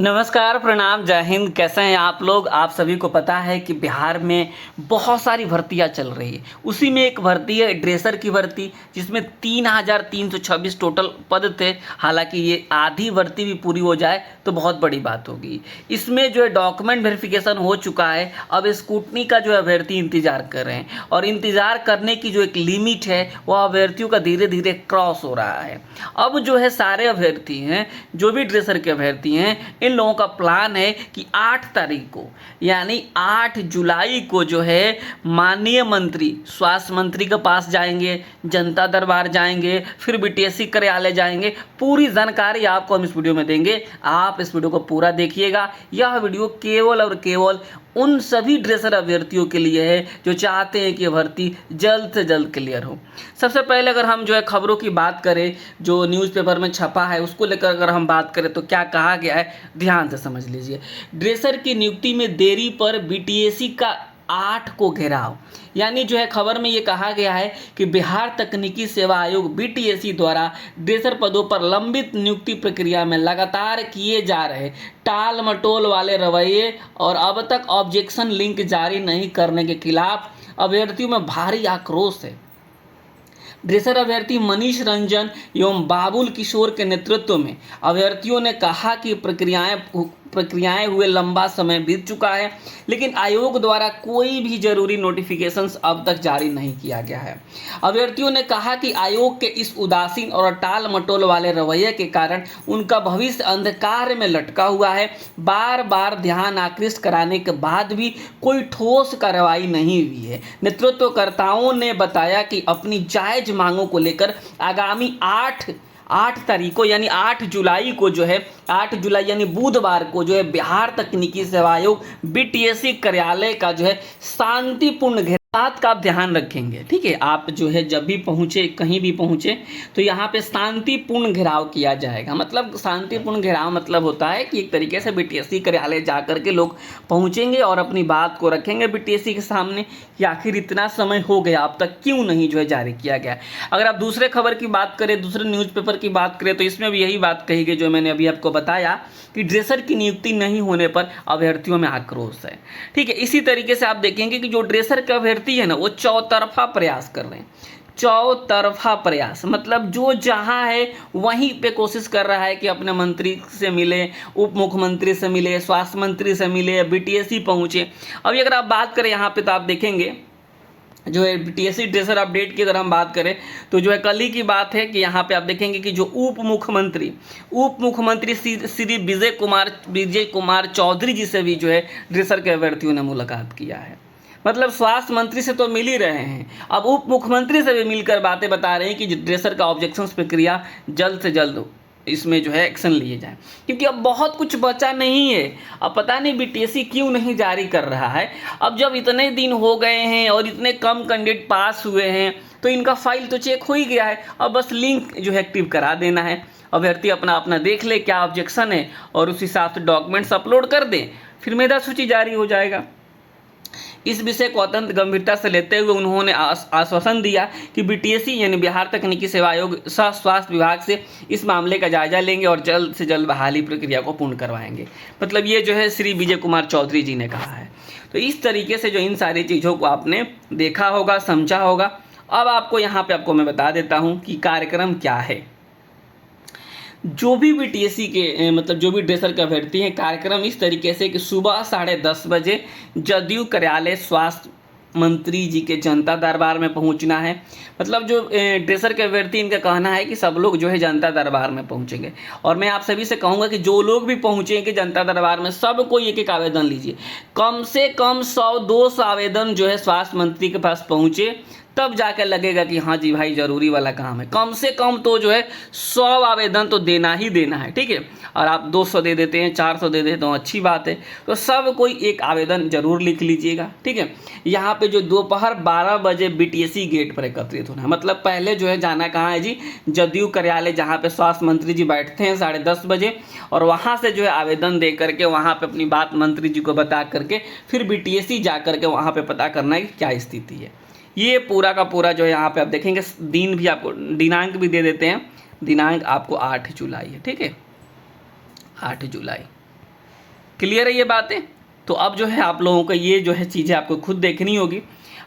नमस्कार, प्रणाम, जय हिंद। कैसे हैं आप लोग? आप सभी को पता है कि बिहार में बहुत सारी भर्तियां चल रही है। उसी में एक भर्ती है ड्रेसर की भर्ती, जिसमें 3,326 टोटल पद थे। हालांकि ये आधी भर्ती भी पूरी हो जाए तो बहुत बड़ी बात होगी। इसमें जो है डॉक्यूमेंट वेरिफिकेशन हो चुका है। अब स्क्रूटनी का जो अभ्यर्थी इंतजार कर रहे हैं, और इंतजार करने की जो एक लिमिट है वह अभ्यर्थियों का धीरे धीरे क्रॉस हो रहा है। अब जो है सारे अभ्यर्थी हैं, जो भी ड्रेसर के अभ्यर्थी हैं, इन लोगों का प्लान है कि 8 तारीख को यानी 8 जुलाई को जो है माननीय मंत्री स्वास्थ्य मंत्री के पास जाएंगे, जनता दरबार जाएंगे, फिर बीटीएससी कार्यालय जाएंगे। पूरी जानकारी आपको हम इस वीडियो में देंगे। आप इस वीडियो को पूरा देखिएगा। यह वीडियो केवल और केवल उन सभी ड्रेसर अभ्यर्थियों के लिए है जो चाहते हैं कि भर्ती जल्द से जल्द क्लियर हो। सबसे पहले अगर हम जो है खबरों की बात करें, जो न्यूज़पेपर में छपा है उसको लेकर अगर हम बात करें तो क्या कहा गया है, ध्यान से समझ लीजिए। ड्रेसर की नियुक्ति में देरी पर बीटीएससी का 8 को घेराव। यानी जो है खबर में ये कहा गया है कि बिहार तकनीकी सेवा आयोग बीटीएससी द्वारा ड्रेसर पदों पर लंबित नियुक्ति प्रक्रिया में लगातार किए जा रहे टाल मटोल वाले रवैये और अब तक ऑब्जेक्शन लिंक जारी नहीं करने के खिलाफ अभ्यर्थियों में भारी आक्रोश है। ड्रेसर अभ्यर्थी मनीष रंजन एवं बाबुल किशोर के नेतृत्व में अभ्यर्थियों ने कहा कि प्रक्रियाएं हुए लंबा समय बीत चुका है, लेकिन आयोग द्वारा कोई भी जरूरी नोटिफिकेशंस अब तक जारी नहीं किया गया है। अभ्यर्थियों ने कहा कि आयोग के इस उदासीन और टाल मटोल वाले रवैये के कारण उनका भविष्य अंधकार में लटका हुआ है। बार बार ध्यान आकृष्ट कराने के बाद भी कोई ठोस कार्रवाई नहीं हुई है। नेतृत्वकर्ताओं ने बताया कि अपनी जायज मांगों को लेकर आगामी 8 तारीख को यानी 8 जुलाई को जो है 8 जुलाई यानी बुधवार को जो है बिहार तकनीकी सेवा आयोग बीटीएससी कार्यालय का जो है शांतिपूर्ण बात का आप ध्यान रखेंगे। ठीक है, आप जो है जब भी पहुँचे, कहीं भी पहुँचे तो यहाँ पे शांतिपूर्ण घेराव किया जाएगा। मतलब शांतिपूर्ण घेराव मतलब होता है कि एक तरीके से बीटीएससी कार्यालय जा कर के लोग पहुँचेंगे और अपनी बात को रखेंगे बीटीएससी के सामने कि आखिर इतना समय हो गया अब तक क्यों नहीं जो है जारी किया गया। अगर आप दूसरे खबर की बात करें, दूसरे न्यूज़पेपर की बात करें तो इसमें भी यही बात कही गई जो मैंने अभी आपको बताया कि ड्रेसर की नियुक्ति नहीं होने पर अभ्यर्थियों में आक्रोश है। ठीक है, इसी तरीके से आप देखेंगे कि जो ड्रेसर के अभ्यर्थी है ना, वो चौतरफा प्रयास कर रहे हैं। चौतरफा प्रयास मतलब जो जहां है वहीं पे कोशिश कर रहा है कि अपने मंत्री से मिले, उप मुख्यमंत्री से मिले, स्वास्थ्य मंत्री से मिले, बीटीएससी पहुंचे। अभी अगर आप बात करें यहाँ पे तो आप देखेंगे जो है बीटीएससी ड्रेसर अपडेट की अगर हम बात करें तो जो है कल ही की बात है कि यहाँ पे आप देखेंगे कि जो उप मुख्यमंत्री श्री विजय कुमार चौधरी जी से भी जो है ड्रेसर के अभ्यर्थियों ने मुलाकात किया है। मतलब स्वास्थ्य मंत्री से तो मिल ही रहे हैं, अब उप मुख्यमंत्री से भी मिलकर बातें बता रहे हैं कि ड्रेसर का ऑब्जेक्शन प्रक्रिया जल्द से जल्द इसमें जो है एक्शन लिए जाए, क्योंकि अब बहुत कुछ बचा नहीं है। अब पता नहीं बीटीएससी क्यों नहीं जारी कर रहा है। अब जब इतने दिन हो गए हैं और इतने कम कैंडिडेट पास हुए हैं तो इनका फाइल तो चेक हो ही गया है। अब बस लिंक जो है एक्टिव करा देना है। अभ्यर्थी अपना अपना देख ले क्या ऑब्जेक्शन है और उस हिसाब से डॉक्यूमेंट्स अपलोड कर दें, फिर मेधा सूची जारी हो जाएगा। इस विषय को अत्यंत गंभीरता से लेते हुए उन्होंने आश्वासन दिया कि बीटीएससी यानी बिहार तकनीकी सेवा आयोग सह स्वास्थ्य विभाग से इस मामले का जायजा लेंगे और जल्द से जल्द बहाली प्रक्रिया को पूर्ण करवाएंगे। मतलब ये जो है श्री विजय कुमार चौधरी जी ने कहा है। तो इस तरीके से जो इन सारी चीज़ों को आपने देखा होगा, समझा होगा। अब आपको यहाँ पे आपको मैं बता देता हूँ कि कार्यक्रम क्या है। जो भी बीटीएससी के मतलब जो भी ड्रेसर के अभ्यर्थी हैं, कार्यक्रम इस तरीके से कि सुबह 10:30 बजे जदयू कार्यालय स्वास्थ्य मंत्री जी के जनता दरबार में पहुंचना है। मतलब जो ड्रेसर के अभ्यर्थी इनका कहना है कि सब लोग जो है जनता दरबार में पहुंचेंगे, और मैं आप सभी से कहूंगा कि जो लोग भी पहुंचेंगे जनता दरबार में सब कोई एक एक आवेदन लीजिए। कम से कम 100-200 आवेदन जो है स्वास्थ्य मंत्री के पास पहुंचे, तब जाकर लगेगा कि हाँ जी भाई ज़रूरी वाला काम है। कम से कम तो जो है 100 आवेदन तो देना ही देना है। ठीक है, और आप 200 दे देते हैं, 400 दे देते हैं तो अच्छी बात है। तो सब कोई एक आवेदन जरूर लिख लीजिएगा। ठीक है, यहाँ पे जो दोपहर 12 बजे बीटीएससी गेट पर एकत्रित होना है। मतलब पहले जो है जाना कहाँ है जी, जदयू कार्यालय जहाँ पे स्वास्थ्य मंत्री जी बैठते हैं 10:30 बजे, और वहाँ से जो है आवेदन दे करके वहाँ पे अपनी बात मंत्री जी को बता करके फिर बीटीएससी जा करके वहाँ पे पता करना है कि क्या स्थिति है। ये पूरा का पूरा जो है यहाँ पे आप देखेंगे, दिन भी आपको दिनांक भी दे देते हैं। दिनांक आपको 8 जुलाई है। ठीक है, 8 जुलाई। क्लियर है ये बातें? तो अब जो है आप लोगों को ये जो है चीज़ें आपको खुद देखनी होगी।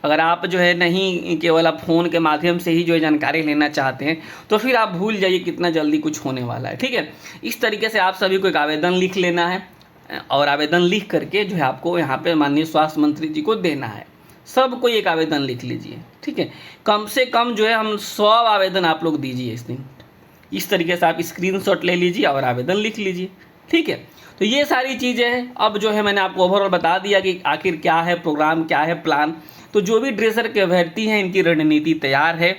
अगर आप जो है नहीं केवल आप फ़ोन के माध्यम से ही जो है जानकारी लेना चाहते हैं, तो फिर आप भूल जाइए कितना जल्दी कुछ होने वाला है, ठीक है। इस तरीके से आप सभी को एक आवेदन लिख लेना है और आवेदन लिख करके जो है आपको यहाँ पे माननीय स्वास्थ्य मंत्री जी को देना है। सबको एक आवेदन लिख लीजिए, ठीक है। कम से कम जो है हम 100 आवेदन आप लोग दीजिए इस दिन। इस तरीके से आप स्क्रीनशॉट ले लीजिए और आवेदन लिख लीजिए, ठीक है। तो ये सारी चीज़ें हैं। अब जो है मैंने आपको ओवरऑल बता दिया कि आखिर क्या है प्रोग्राम, क्या है प्लान। तो जो भी ड्रेसर के अभ्यर्थी हैं इनकी रणनीति तैयार है।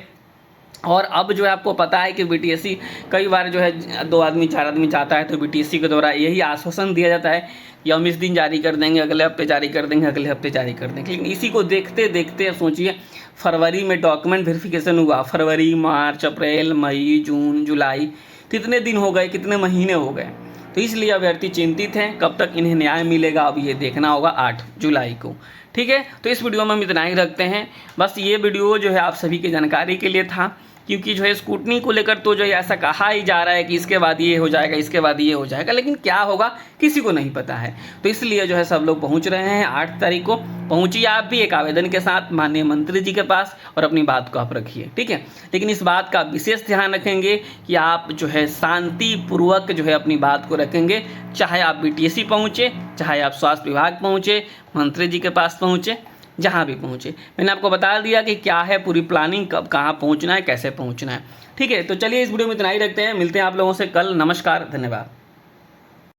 और अब जो है आपको पता है कि बीटीएससी कई बार जो है 2 आदमी 4 आदमी चाहता है, तो बीटीएससी के द्वारा यही आश्वासन दिया जाता है कि हम इस दिन जारी कर देंगे, अगले हफ्ते जारी कर देंगे, अगले हफ्ते जारी कर देंगे। लेकिन इसी को देखते देखते सोचिए फरवरी में डॉक्यूमेंट वेरिफिकेशन हुआ, फरवरी, मार्च, अप्रैल, मई, जून, जुलाई, कितने दिन हो गए, कितने महीने हो गए। तो इसलिए अभ्यर्थी चिंतित हैं कब तक इन्हें न्याय मिलेगा, अब ये देखना होगा 8 जुलाई को, ठीक है। तो इस वीडियो में हम इतना ही रखते हैं। बस ये वीडियो जो है आप सभी की जानकारी के लिए था, क्योंकि जो है स्कूटनी को लेकर तो जो है ऐसा कहा ही जा रहा है कि इसके बाद ये हो जाएगा, इसके बाद ये हो जाएगा, लेकिन क्या होगा किसी को नहीं पता है। तो इसलिए जो है सब लोग पहुंच रहे हैं 8 तारीख को। पहुंचिए आप भी एक आवेदन के साथ माननीय मंत्री जी के पास और अपनी बात को आप रखिए, ठीक है। लेकिन इस बात का विशेष ध्यान रखेंगे कि आप जो है शांतिपूर्वक जो है अपनी बात को रखेंगे, चाहे आप बीटीएससी पहुँचे, चाहे आप स्वास्थ्य विभाग पहुँचे, मंत्री जी के पास पहुँचे, जहाँ भी पहुँचे। मैंने आपको बता दिया कि क्या है पूरी प्लानिंग, कब कहाँ पहुँचना है, कैसे पहुँचना है, ठीक है। तो चलिए इस वीडियो में इतना ही रखते हैं, मिलते हैं आप लोगों से कल। नमस्कार, धन्यवाद।